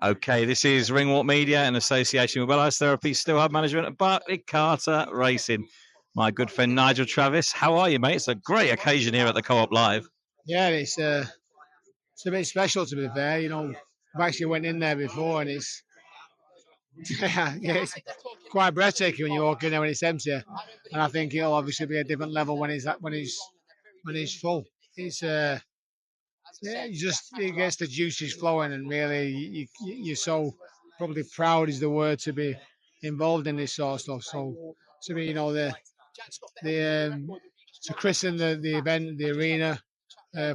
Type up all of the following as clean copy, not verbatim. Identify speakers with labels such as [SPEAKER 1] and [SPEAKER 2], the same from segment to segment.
[SPEAKER 1] Okay, this is Ringwalk Media in association with Wellhouse Therapy, Still Hub Management, and Bartley Carter Racing. My good friend Nigel Travis, how are you, mate? It's a great occasion here at the Co-op Live.
[SPEAKER 2] Yeah, it's a bit special to be fair. I've actually went in there before, and it's it's quite breathtaking when you walk in there when it's empty. And I think it'll obviously be a different level when it's full. It's it gets the juices flowing, and really you're so probably proud is the word to be involved in this sort of stuff. So to me, the to christen the event, the arena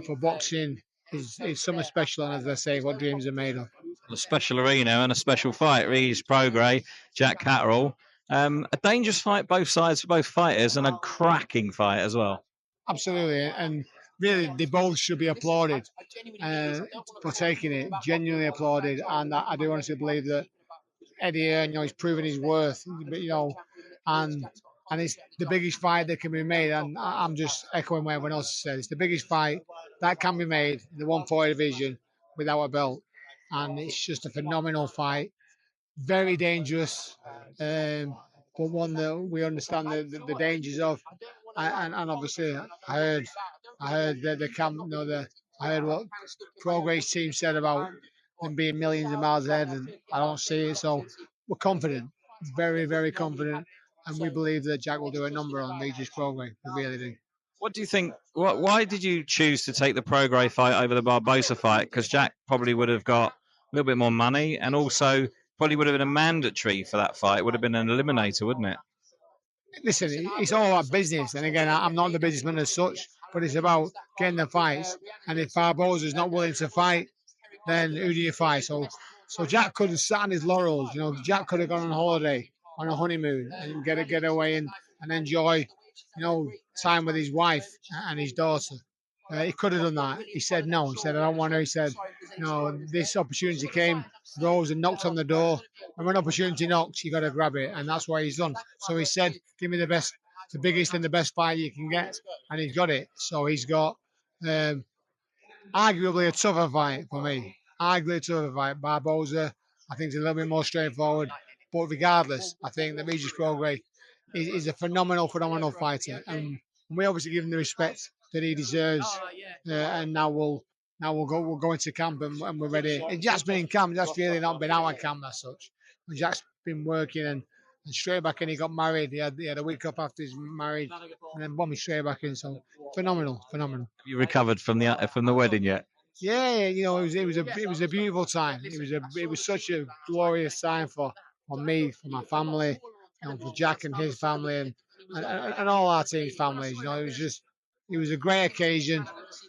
[SPEAKER 2] for boxing is something special, and as I say, what dreams are made of.
[SPEAKER 1] A special arena and a special fight. Regis Prograis, Jack Catterall. A dangerous fight, both sides for both fighters, and a cracking fight as well.
[SPEAKER 2] Absolutely, and really, they both should be applauded for taking it. Genuinely applauded, and I do honestly believe that Eddie Hearn, he's proven his worth, and it's the biggest fight that can be made. And I'm just echoing what everyone else said. It's the biggest fight that can be made in the 140 division without a belt, and it's just a phenomenal fight. Very dangerous, but one that we understand the dangers of. And obviously, I heard that I heard what Progress team said about them being millions of miles ahead, and I don't see it. So we're confident, very, very confident, and we believe that Jack will do a number on Regis Progress. We really do.
[SPEAKER 1] What do you think? Why did you choose to take the Prograis fight over the Barbosa fight? Because Jack probably would have got a little bit more money, and also probably would have been a mandatory for that fight. It would have been an eliminator, wouldn't it?
[SPEAKER 2] Listen, it's all about business, and again, I'm not the businessman as such, but it's about getting the fights. And if Barbosa is not willing to fight, then who do you fight? So Jack could have sat on his laurels. Jack could have gone on holiday, on a honeymoon, and get away and enjoy, time with his wife and his daughter. He could have done that. He said no. He said I don't want to. He said no. This opportunity came, rose and knocked on the door. And when opportunity knocks, you got to grab it, and that's what he's done. So he said, "Give me the biggest and the best fight you can get," and he's got it. So he's got arguably a tougher fight for me. Arguably a tougher fight. Barbosa, I think, is a little bit more straightforward. But regardless, I think that Regis Prograis is a phenomenal fighter, and we obviously give him the respect that he deserves. And now we'll go into camp and we're ready. And Jack's been in camp. Jack's really not been out of camp as such. And Jack's been working and straight back in. He got married. He had a week off after he's married, and then bombed straight back in. So phenomenal.
[SPEAKER 1] Have you recovered from the wedding yet?
[SPEAKER 2] Yeah, it was a beautiful time. It was such a glorious time for me, for my family, for Jack and his family, and all our team's families. It was a great occasion.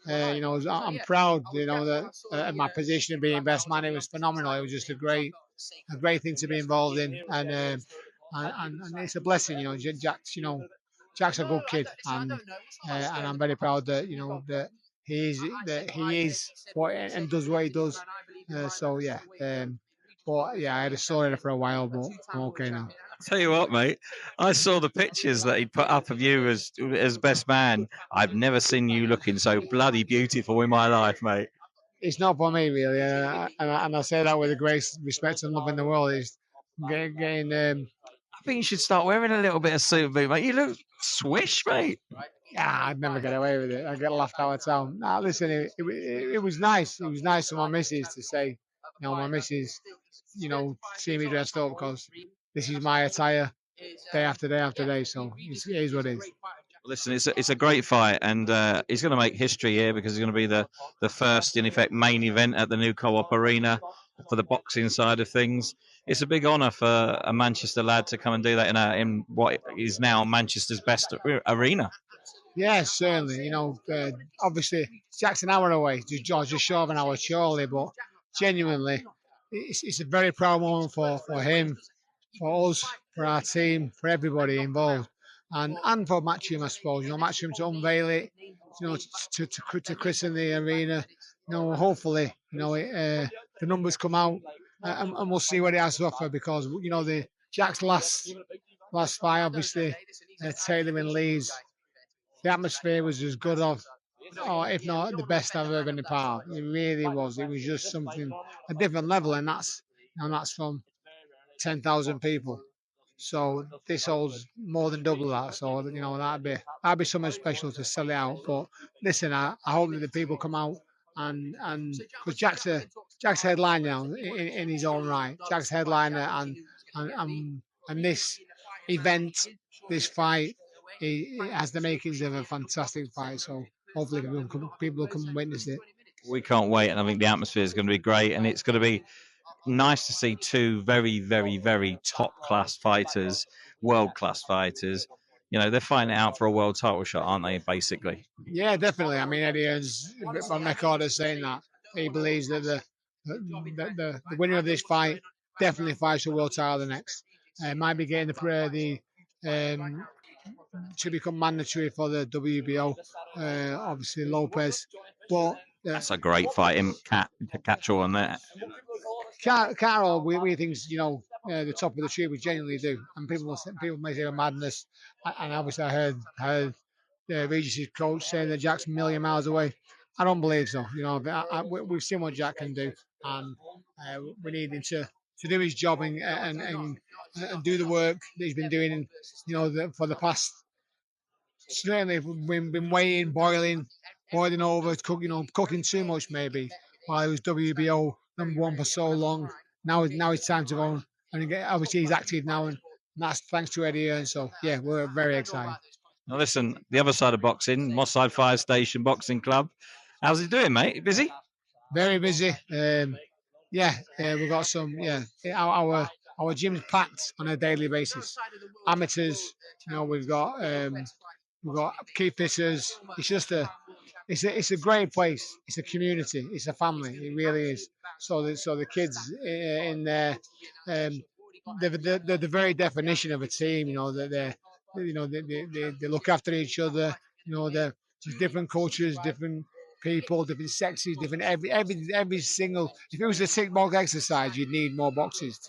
[SPEAKER 2] I'm proud, that in my position of being best man, it was phenomenal. It was just a great thing to be involved in, and it's a blessing. Jack's a good kid, and I'm very proud that he is what and does what he does. So yeah, but yeah, I had a sore head for a while, but I'm okay now.
[SPEAKER 1] Tell you what, mate, I saw the pictures that he put up of you as best man. I've never seen you looking so bloody beautiful in my life, mate.
[SPEAKER 2] It's not for me, really, and I say that with the greatest respect and love in the world. It's getting.
[SPEAKER 1] I think you should start wearing a little bit of suit, mate. You look swish, mate.
[SPEAKER 2] Yeah, I'd never get away with it. I get laughed out of town. Nah, listen, it was nice. It was nice for my missus to say, my missus, see me dressed up because this is my attire day after day after day. So it is what it is.
[SPEAKER 1] Listen, it's a great fight, and he's going to make history here because he's going to be the first, in effect, main event at the new Co-op Arena for the boxing side of things. It's a big honour for a Manchester lad to come and do that in what is now Manchester's best arena.
[SPEAKER 2] Yeah, certainly. Obviously, Jack's an hour away, just short of an hour, surely, but genuinely, it's a very proud moment for him, for us, for our team, for everybody involved. And for Matchroom, I suppose. Matchroom to unveil it, to christen the arena. Hopefully, the numbers come out, and we'll see what it has to offer because the Jack's last fight, obviously, Taylor in Leeds. The atmosphere was as good or if not the best I've ever been a part of. It really was. It was just something a different level, and that's and that's from 10,000 people. So this holds more than double that. So that'd be something special to sell it out. But listen, I hope that the people come out and because Jack's headline now in his own right. Jack's headliner and this event, this fight, it has the makings of a fantastic fight. So hopefully people will come and witness it.
[SPEAKER 1] We can't wait, and I think the atmosphere is going to be great, and it's going to be nice to see two very, very, very top class fighters, world class fighters. You know, they're fighting it out for a world title shot, aren't they? Basically,
[SPEAKER 2] Yeah, definitely. I mean, Eddie Hearn's on record as saying that he believes that the winner of this fight definitely fights for world title the next. Might be getting the to become mandatory for the WBO. Obviously Lopez, but
[SPEAKER 1] that's a great fight. Him, Catterall on that.
[SPEAKER 2] Catterall, we think the top of the tree. We genuinely do, and people may say a madness. And obviously, I heard Regis' coach saying that Jack's a million miles away. I don't believe so. We've seen what Jack can do, and we need him to do his job and do the work that he's been doing. For the past, certainly we've been waiting, boiling over, cooking too much maybe. While he was WBO #1 for so long, now it's time to go. And obviously he's active now, and that's thanks to Eddie Hearn. So yeah, we're very excited.
[SPEAKER 1] Now listen, the other side of boxing, Moss Side Fire Station Boxing Club. How's he doing, mate? Busy?
[SPEAKER 2] Very busy. We've got some. Yeah, our gym's packed on a daily basis. Amateurs, we've got key fitters. It's a great place. It's a community. It's a family. It really is. So the kids in there, they're the very definition of a team. That they look after each other. They're just different cultures, different people, different sexes, different every single. If it was a tick box exercise, you'd need more boxes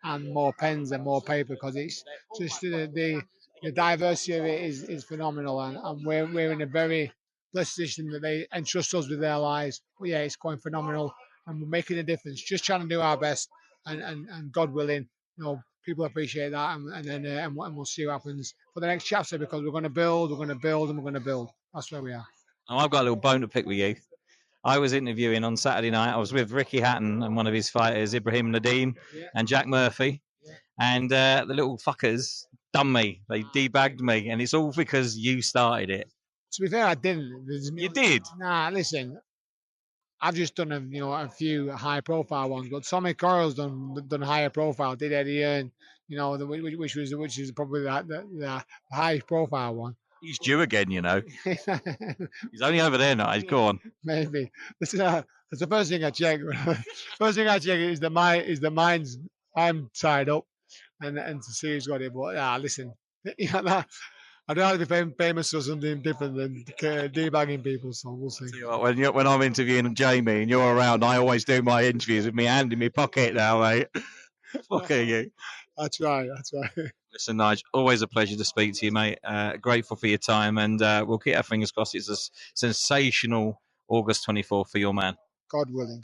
[SPEAKER 2] and more pens and more paper because it's just the diversity of it is phenomenal, and we're in a very blessed position that they entrust us with their lives. But yeah, it's going phenomenal, and we're making a difference. Just trying to do our best, and God willing, people appreciate that, and we'll see what happens for the next chapter because we're going to build, and we're going to build. That's where we are.
[SPEAKER 1] Oh, I've got a little bone to pick with you. I was interviewing on Saturday night. I was with Ricky Hatton and one of his fighters, Ibrahim Nadeem, and Jack Murphy. And the little fuckers done me. They debagged me. And it's all because you started it.
[SPEAKER 2] To be fair, I didn't.
[SPEAKER 1] You did?
[SPEAKER 2] Nah, listen. I've just done a few high profile ones, but Tommy Corrall's done higher profile. Did Eddie Hearn, which is probably the high profile one.
[SPEAKER 1] He's due again, He's only over there now. He's gone.
[SPEAKER 2] Maybe. That's the first thing I check. First thing I check is the minds. I'm tied up, and to see who's got it. But listen, I'd rather be famous for something different than debagging people. So we'll see.
[SPEAKER 1] When I'm interviewing Jamie and you're around, I always do my interviews with my hand in my pocket now, mate. Fuck you.
[SPEAKER 2] I try.
[SPEAKER 1] Listen, Nigel, always a pleasure to speak to you, mate. Grateful for your time, and we'll keep our fingers crossed. It's a sensational August 24th for your man.
[SPEAKER 2] God willing.